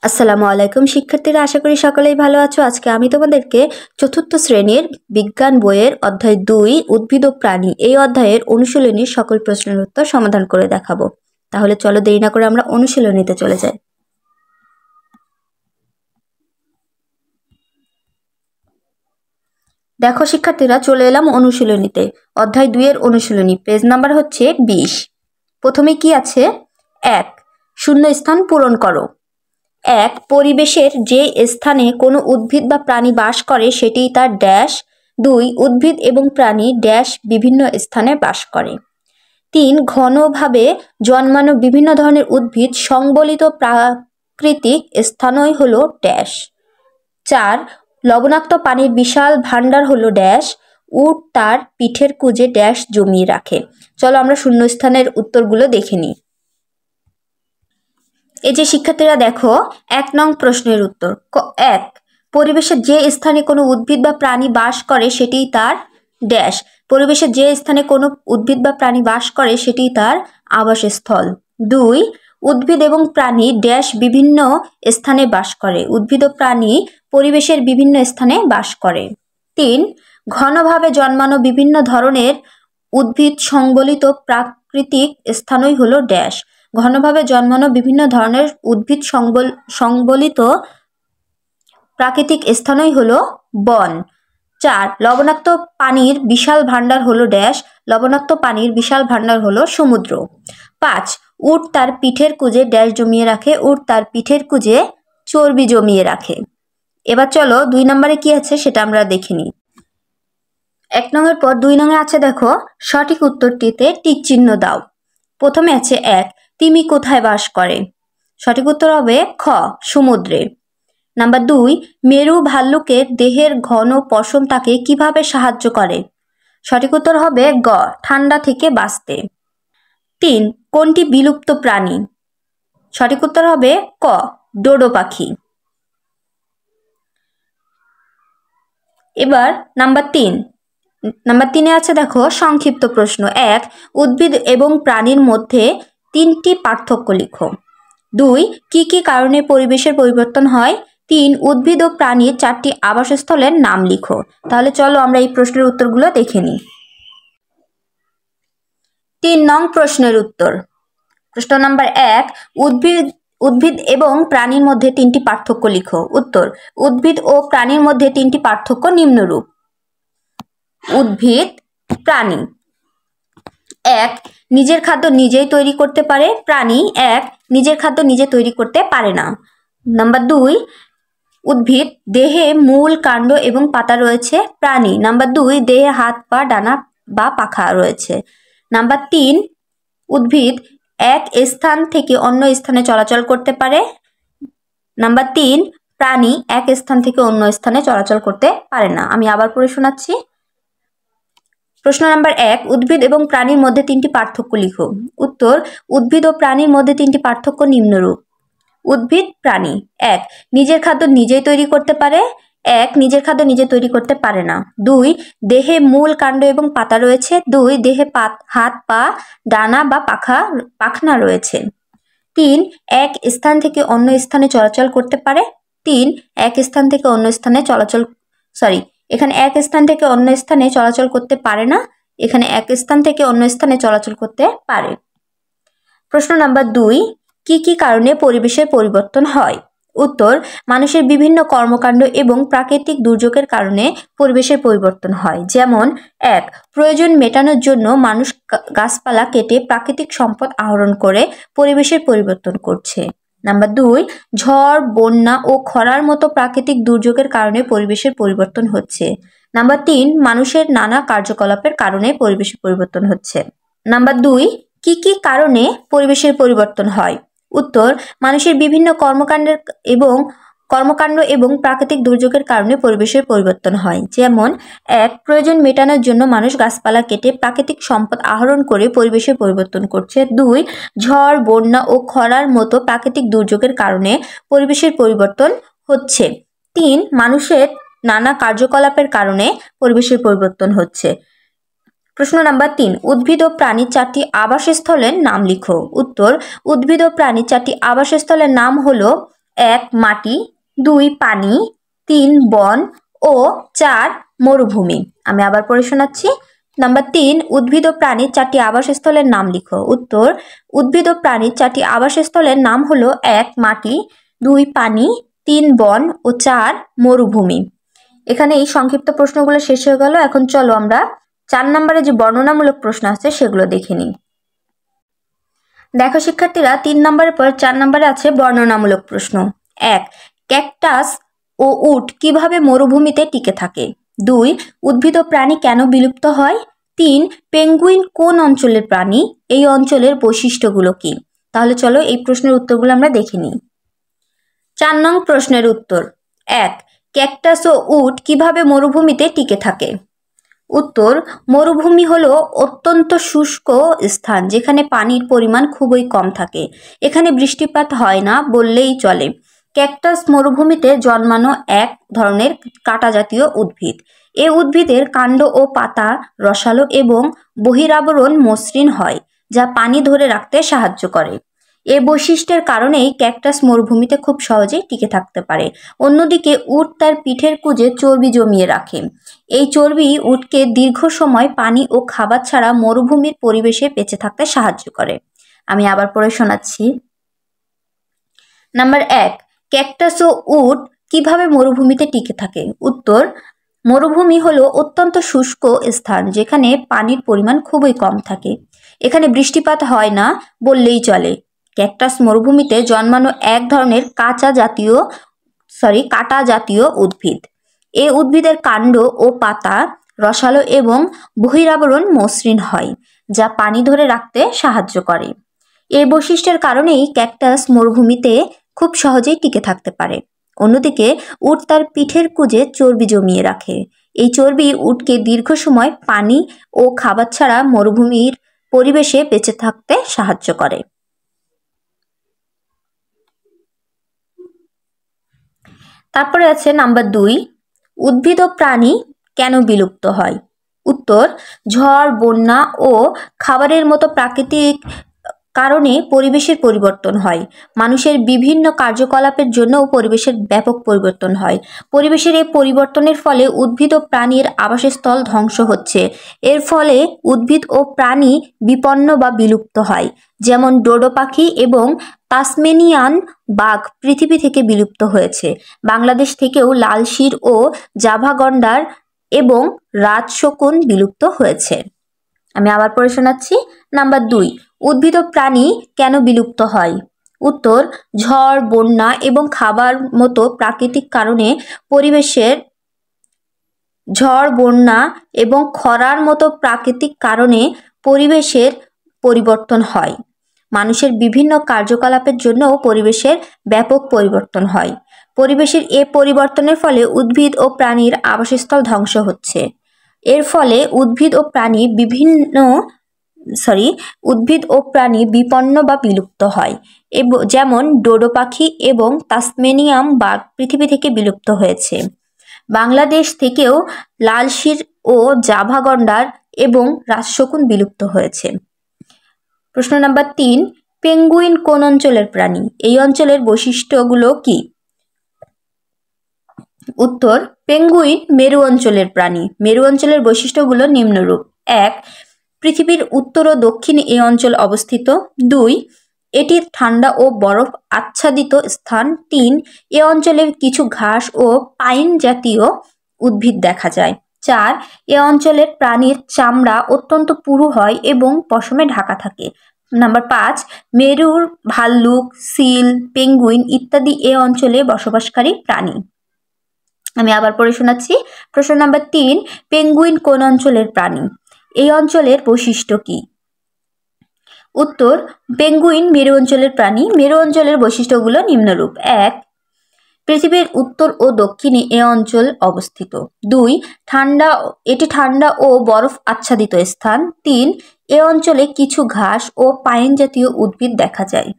আসসালামু আলাইকুম শিক্ষার্থীরা, আশা করি সকলেই ভালো আছো। আজকে আমি তোমাদেরকে চতুর্থ শ্রেণীর বিজ্ঞান বইয়ের অধ্যায় 2 উদ্ভিদ ও প্রাণী এই অধ্যায়ের অনুশীলনীর সকল প্রশ্নের উত্তর সমাধান করে দেখাবো। তাহলে চলো দেরি না করে আমরা অনুশীলনীতে চলে যাই। দেখো শিক্ষার্থীরা, চলে এলাম অনুশীলনীতে। অধ্যায় 2 এর অনুশীলনী, পেজ নাম্বার হচ্ছে 20। প্রথমে কি আছে? 1, শূন্যস্থান পূরণ করো। 1, পরিবেশের যে স্থানে কোনো উদ্ভিদ বা প্রাণী বাস করে সেটিই তার ড্যাশ। 2, উদ্ভিদ এবং প্রাণী ড্যাশ বিভিন্ন স্থানে বাস করে। 3, ঘনভাবে জন্মানো বিভিন্ন ধরনের উদ্ভিদ সংবলিত প্রাকৃতিক স্থানই হলো ড্যাশ। 4, লবণাক্ত পানির বিশাল ভাণ্ডার হলো ড্যাশ। উট তার পিঠের কুঁজে ড্যাশ জমিয়ে রাখে। চলো আমরা শূন্যস্থানের উত্তরগুলো দেখে নিই। এই যে শিক্ষার্থীরা দেখো, 1 নং প্রশ্নের উত্তর। 1, পরিবেশের যে স্থানে কোনো উদ্ভিদ বা প্রাণী বাস করে সেটিই তার ড্যাশ। পরিবেশের যে স্থানে কোনো উদ্ভিদ বা প্রাণী বাস করে সেটিই তার আবাসস্থল। 2, উদ্ভিদ এবং প্রাণী ড্যাশ বিভিন্ন স্থানে বাস করে। উদ্ভিদ ও প্রাণী পরিবেশের বিভিন্ন স্থানে বাস করে। 3, ঘনভাবে জন্মানো বিভিন্ন ধরনের উদ্ভিদ সংবলিত প্রাকৃতিক স্থানই হলো ড্যাশ। ঘনভাবে জন্মানো বিভিন্ন ধরনের উদ্ভিদ সংবলিত প্রাকৃতিক স্থানই হলো বন। 4, লবণাক্ত পানির বিশাল ভাণ্ডার হলো ড্যাশ। লবণাক্ত পানির বিশাল ভাণ্ডার হলো সমুদ্র। 5, উট তার পিঠের কুঁজে ড্যাশ জমিয়ে রাখে। উট তার পিঠের কুঁজে চর্বি জমিয়ে রাখে। এবার চলো 2 নম্বরে কি আছে সেটা আমরা দেখে নিই। 1 নংয়ের পর 2 নংয়ে আছে দেখো, সঠিক উত্তরটিতে টিক চিহ্ন দাও। প্রথমে আছে 1, তিমি কোথায় বাস করে? সঠিক উত্তর হবে খ, সমুদ্রে। নাম্বার 2, মেরু ভাল্লুকের দেহের ঘন পশম তাকে কিভাবে সাহায্য করে? সঠিক উত্তর হবে গ, ঠান্ডা থেকে বাঁচতে। 3, কোনটি বিলুপ্ত প্রাণী? সঠিক উত্তর হবে ক, ডোডো পাখি। এবার নাম্বার 3 আছে দেখো, সংক্ষিপ্ত প্রশ্ন। 1, উদ্ভিদ এবং প্রাণীর মধ্যে 3টি পার্থক্য লিখো। 2, কি কি কারণে পরিবেশের পরিবর্তন হয়? 3, উদ্ভিদ ও প্রাণীর 4টি আবাসস্থলের নাম লিখো। তাহলে চলো আমরা এই প্রশ্নের উত্তরগুলো দেখে নিই। 3 নং প্রশ্নের উত্তর। প্রশ্ন নাম্বার 1, উদ্ভিদ এবং প্রাণীর মধ্যে 3টি পার্থক্য লিখো। উত্তর, উদ্ভিদ ও প্রাণীর মধ্যে 3টি পার্থক্য নিম্নরূপ। উদ্ভিদ, প্রাণী। 1, নিজের খাদ্য নিজেই তৈরি করতে পারে। প্রাণী 1, নিজের খাদ্য নিজে তৈরি করতে পারে না। নাম্বার 2, উদ্ভিদ দেহে মূল, কাণ্ড এবং পাতা রয়েছে। প্রাণী নাম্বার 2, দেহে হাত, পা, ডানা বা পাখা রয়েছে। নাম্বার 3, উদ্ভিদ এক স্থান থেকে অন্য স্থানে চলাচল করতে পারে। নাম্বার 3, প্রাণী এক স্থান থেকে অন্য স্থানে চলাচল করতে পারে না। আমি আবার পড়ে শোনাচ্ছি। প্রশ্ন নাম্বার 1, উদ্ভিদ এবং প্রাণীর মধ্যে 3টি পার্থক্য লিখো। উত্তর, উদ্ভিদ ও প্রাণীর মধ্যে 3টি পার্থক্য নিম্নরূপ। উদ্ভিদ, প্রাণী। 1, নিজের খাদ্য নিজেই তৈরি করতে পারে। 1, নিজের খাদ্য নিজে তৈরি করতে পারে না। 2, দেহে মূল, কাণ্ড এবং পাতা রয়েছে। 2, দেহে হাত, পা, ডানা বা পাখনা রয়েছে। 3, এক স্থান থেকে অন্য স্থানে চলাচল করতে পারে। 3, এক স্থান থেকে অন্য স্থানে এখানে এক স্থান থেকে অন্য স্থানে চলাচল করতে পারে না, এখানে এক স্থান থেকে অন্য স্থানে চলাচল করতে পারে। প্রশ্ন নাম্বার 2, কি কি কারণে পরিবেশের পরিবর্তন হয়? উত্তর, মানুষের বিভিন্ন কর্মকাণ্ড এবং প্রাকৃতিক দুর্যোগের কারণে পরিবেশের পরিবর্তন হয়। যেমন 1, প্রয়োজন মেটানোর জন্য মানুষ গাছপালা কেটে প্রাকৃতিক সম্পদ আহরণ করে পরিবেশের পরিবর্তন করছে। নাম্বার 2, ঝড়, বন্যা ও খরার মতো প্রাকৃতিক দুর্যোগের কারণে পরিবেশের পরিবর্তন হচ্ছে। নাম্বার 3, মানুষের নানা কার্যকলাপের কারণে পরিবেশের পরিবর্তন হচ্ছে। নাম্বার 2, কি কি কারণে পরিবেশের পরিবর্তন হয়? উত্তর, মানুষের বিভিন্ন কর্মকাণ্ড এবং প্রাকৃতিক দুর্যোগের কারণে পরিবেশের পরিবর্তন হয়। যেমন 1, প্রয়োজন মেটানোর জন্য মানুষ গাছপালা কেটে প্রাকৃতিক সম্পদ আহরণ করে পরিবেশের পরিবর্তন করছে। 2, ঝড়, বন্যা ও খরার মতো প্রাকৃতিক দুর্যোগের কারণে পরিবেশের পরিবর্তন হচ্ছে। 3, মানুষের নানা কার্যকলাপের কারণে পরিবেশের পরিবর্তন হচ্ছে। প্রশ্ন নাম্বার 3, উদ্ভিদ ও প্রাণীর 4টি আবাসস্থলের নাম লিখো। উত্তর, উদ্ভিদ ও প্রাণীর 4টি আবাসস্থলের নাম হলো 1 মাটি, 2 পানি, 3 বন ও 4 মরুভূমি। আমি আবার পড়ে শোনাচ্ছি। নাম্বার 3, উদ্ভিদ ও প্রাণীর 4টি আবাসস্থলের নাম লিখো। উত্তর, উদ্ভিদ ও প্রাণীর 4টি আবাসস্থলের নাম হলো 1 মাটি, 2 পানি, 3 বন ও 4 মরুভূমি। এখানে এই সংক্ষিপ্ত প্রশ্নগুলো শেষ হয়ে গেল। এখন চলো আমরা 4 নম্বরে যে বর্ণনামূলক প্রশ্ন আছে সেগুলো দেখে নিই। দেখো শিক্ষার্থীরা, 3 নম্বরের পর 4 নম্বরে আছে বর্ণনামূলক প্রশ্ন। 1, ক্যাকটাস ও উট কিভাবে মরুভূমিতে টিকে থাকে? 2, উদ্ভিদ ও প্রাণী কেন বিলুপ্ত হয়? 3, পেঙ্গুইন কোন অঞ্চলের প্রাণী? এই অঞ্চলের বৈশিষ্ট্যগুলো কি? তাহলে চলো এই প্রশ্নের উত্তরগুলো আমরা দেখে নিই। 4 নং প্রশ্নের উত্তর। 1, ক্যাকটাস ও উট কিভাবে মরুভূমিতে টিকে থাকে? উত্তর, মরুভূমি হলো অত্যন্ত শুষ্ক স্থান যেখানে পানির পরিমাণ খুবই কম থাকে। এখানে বৃষ্টিপাত হয় না বললেই চলে। ক্যাকটাস মরুভূমিতে জন্মানো এক ধরনের কাঁটা জাতীয় উদ্ভিদ। এ উদ্ভিদের কাণ্ড ও পাতা রসালো এবং বহিরাবরণ মসৃণ হয়, যা পানি ধরে রাখতে সাহায্য করে। এ বৈশিষ্ট্যের কারণেই ক্যাকটাস মরুভূমিতে খুব সহজেই টিকে থাকতে পারে। অন্যদিকে উট তার পিঠের কুঁজে চর্বি জমিয়ে রাখে। এই চর্বি উটকে দীর্ঘ সময় পানি ও খাবার ছাড়া মরুভূমির পরিবেশে বেঁচে থাকতে সাহায্য করে। আমি আবার পড়ে শোনাচ্ছি। নাম্বার 1, ক্যাকটাস ও উট কিভাবে মরুভূমিতে টিকে থাকে? উত্তর, মরুভূমি হলো অত্যন্ত শুষ্ক স্থান যেখানে পানির পরিমাণ খুবই কম থাকে। এখানে বৃষ্টিপাত হয় না বললেই চলে। ক্যাকটাস মরুভূমিতে জন্মানো এক ধরনের কাঁটা জাতীয় উদ্ভিদ। এই উদ্ভিদের কাণ্ড ও পাতা রসালো এবং বহিরাবরণ মসৃণ হয়, যা পানি ধরে রাখতে সাহায্য করে। এই বৈশিষ্ট্যের কারণেই ক্যাকটাস মরুভূমিতে খুব সহজেই টিকে থাকতে পারে। অন্যদিকে উট তার পিঠের কুঁজে চর্বি জমিয়ে রাখে। এই চর্বি উটকে দীর্ঘ সময় পানি ও খাবার ছাড়া মরুভূমির পরিবেশে বেঁচে থাকতে সাহায্য করে। তারপরে আছে নাম্বার 2, উদ্ভিদ ও প্রাণী কেন বিলুপ্ত হয়? উত্তর, ঝড়, বন্যা ও খাবারের মতো প্রাকৃতিক কারণে পরিবেশের পরিবর্তন হয়। মানুষের বিভিন্ন কার্যকলাপের জন্যও পরিবেশের ব্যাপক পরিবর্তন হয়। পরিবেশের এই পরিবর্তনের ফলে উদ্ভিদ ও প্রাণীর আবাসস্থল ধ্বংস হচ্ছে। এর ফলে উদ্ভিদ ও প্রাণী বিপন্ন বা বিলুপ্ত হয়। যেমন ডোডো পাখি এবং তাসমেনিয়ান বাঘ পৃথিবী থেকে বিলুপ্ত হয়েছে। বাংলাদেশ থেকেও লাল শির ও জাভা গন্ডার এবং রাজশকুন বিলুপ্ত হয়েছে। আমি আবার পড়ে শোনাচ্ছি। নাম্বার 2, উদ্ভিদ ও প্রাণী কেন বিলুপ্ত হয়? উত্তর, ঝড়, বন্যা এবং খাবার মতো প্রাকৃতিক কারণে খরার মতো প্রাকৃতিক কারণে পরিবেশের পরিবর্তন হয়। মানুষের বিভিন্ন কার্যকলাপের জন্যও পরিবেশের ব্যাপক পরিবর্তন হয়। পরিবেশের এ পরিবর্তনের ফলে উদ্ভিদ ও প্রাণীর আবাসস্থল ধ্বংস হচ্ছে। এর ফলে উদ্ভিদ ও প্রাণী বিপন্ন বা বিলুপ্ত হয়। যেমন ডোডো পাখি এবং তাসমেনিয়ান বাঘ পৃথিবী থেকে বিলুপ্ত হয়েছে। বাংলাদেশ থেকেও লাল শির ও জাভা গন্ডার এবং রাজশকুন বিলুপ্ত হয়েছে। প্রশ্ন নাম্বার 3, পেঙ্গুইন কোন অঞ্চলের প্রাণী? এই অঞ্চলের বৈশিষ্ট্যগুলো কি? উত্তর, পেঙ্গুইন মেরু অঞ্চলের প্রাণী। মেরু অঞ্চলের বৈশিষ্ট্যগুলো নিম্নরূপ। 1, পৃথিবীর উত্তর ও দক্ষিণে এই অঞ্চল অবস্থিত। 2, এটি ঠান্ডা ও বরফ আচ্ছাদিত স্থান। 3, এ অঞ্চলে কিছু ঘাস ও পাইন জাতীয় উদ্ভিদ দেখা যায়। 4, এ অঞ্চলের প্রাণীর চামড়া অত্যন্ত পুরু হয় এবং পশমে ঢাকা থাকে। নাম্বার 5, মেরুর ভাল্লুক, সিল, পেঙ্গুইন ইত্যাদি এ অঞ্চলে বসবাসকারী প্রাণী। আমি আবার পড়ে শোনাচ্ছি। প্রশ্ন নাম্বার 3, পেঙ্গুইন কোন অঞ্চলের প্রাণী? এই অঞ্চলের বৈশিষ্ট্য কি? উত্তর, পেঙ্গুইন মেরু অঞ্চলের প্রাণী। মেরু অঞ্চলের বৈশিষ্ট্যগুলো নিম্নরূপ। 1, পৃথিবীর উত্তর ও দক্ষিণে এ অঞ্চল অবস্থিত। 2, এটি ঠান্ডা ও বরফ আচ্ছাদিত স্থান। 3, এ অঞ্চলে কিছু ঘাস ও পাইন জাতীয় উদ্ভিদ দেখা যায়।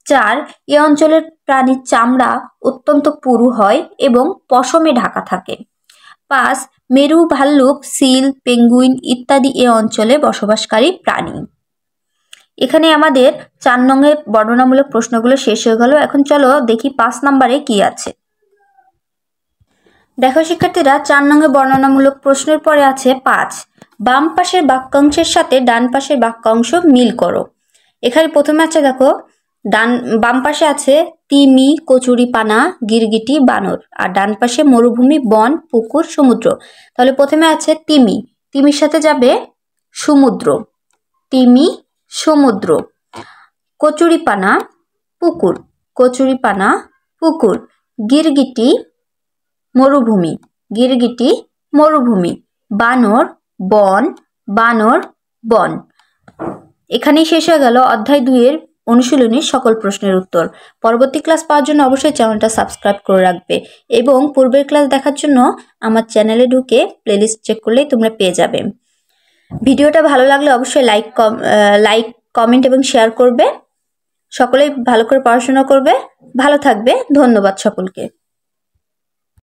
4, এ অঞ্চলের প্রাণীর চামড়া অত্যন্ত পুরু হয় এবং পশমে ঢাকা থাকে। 5, মেরু ভাল্লুক, সিল, পেঙ্গুইন ইত্যাদি এ অঞ্চলে বসবাসকারী প্রাণী। এখানে আমাদের 4 নংয়ের বর্ণনামূলক প্রশ্নগুলো শেষ হয়ে গেল। এখন চলো দেখি 5 নম্বরে কি আছে। দেখো শিক্ষার্থীরা, 4 নংয়ের বর্ণনামূলক প্রশ্নের পরে আছে 5। বাম পাশের বাক্যাংশের সাথে ডান পাশের বাক্যাংশ মিল করো। এখানে প্রথমে আছে দেখো, বাম পাশে আছে তিমি, কচুরি পানা, গিরগিটি, বানর, আর ডান পাশে মরুভূমি, বন, পুকুর, সমুদ্র। তাহলে প্রথমে আছে তিমি, তিমির সাথে যাবে সমুদ্র, তিমি সমুদ্র। কচুরি পানা পুকুর, কচুরি পানা পুকুর। গিরগিটি মরুভূমি, গিরগিটি মরুভূমি। বানর বন, বানর বন। এখানেই শেষ হয়ে গেল অধ্যায় 2-এর অনুশীলনীর সকল প্রশ্নের উত্তর। পরবর্তী ক্লাস পাওয়ার জন্য অবশ্যই চ্যানেলটা সাবস্ক্রাইব করে রাখবে এবং পূর্বের ক্লাস দেখার জন্য আমার চ্যানেলে ঢুকে প্লেলিস্ট চেক করলেই তোমরা পেয়ে যাবে। ভিডিওটা ভালো লাগলে অবশ্যই লাইক, কমেন্ট এবং শেয়ার করবে। সকলেই ভালো করে পড়াশোনা করবে, ভালো থাকবে। ধন্যবাদ সকলকে।